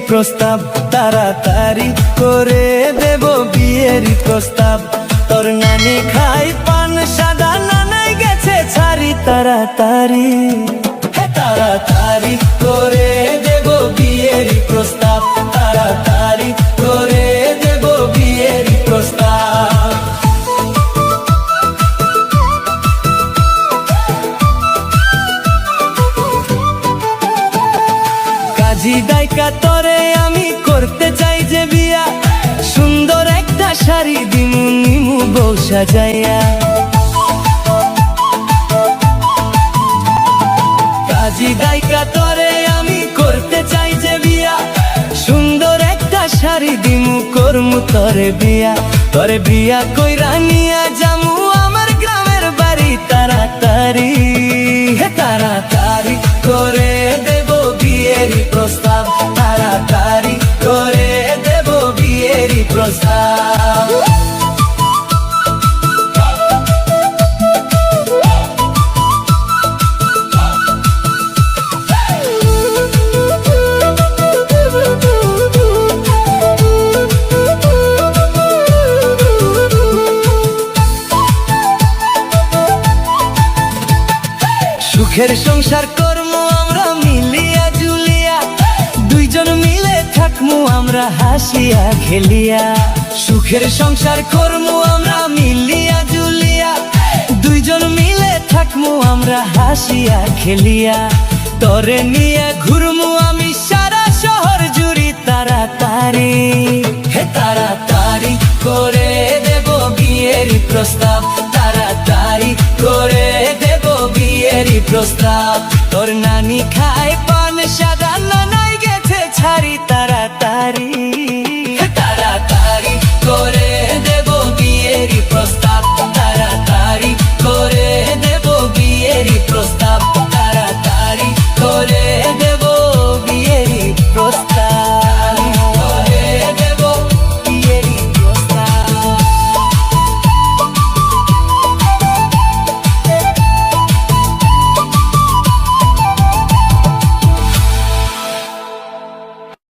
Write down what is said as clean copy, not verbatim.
প্রস্তাব, তাড়াতাড়ি করে দেব বিয়েরই প্রস্তাব। তোর নানি খাই পান সাদা, নানাই গেছে ছাড়ি, তাড়াতাড়ি তাড়াতাড়ি করে দেব বিয়েরই প্রস্তাব, তাড়াতাড়ি করে দেব বিয়েরই প্রস্তাব। কাজী দাইকা তরে আমি করতে চাই যে বিয়া, সুন্দর একটা শাড়ি দিমু নিমু বউ সাজাইয়া। কাজী দাইকা তরে আমি করতে চাই যে বিয়া, সুন্দর একটা শাড়ি দিমু করমু তরে বিয়া। তরে বিয়া কইরা নিয়া যামু আমার গ্রামের বাড়ি, তাড়াতাড়ি তাড়াতাড়ি করে দেব বিয়েরই প্রস্তাব, তাড়াতাড়ি করে দেব বিয়েরই প্রস্তাব। সুখের সংসার করমু আমরা মিলিয়া জুলিয়া, দুইজন মিলে থাকমু আমরা হাসিয়া খেলিয়া। সুখের সংসার করমু আমরা মিলিয়া জুলিয়া, দুইজন মিলে থাকমু আমরা হাসিয়া খেলিয়া। তরে নিয়ে ঘুরমু আমি সারা শহর জুড়ি, তাড়াতাড়ি তাড়াতাড়ি করে দেব বিয়েরই প্রস্তাব, তাড়াতাড়ি করে দেব বিয়েরই প্রস্তাব। তোর নানি খায় পান সাদা, নানাই গেছে ছাড়ি।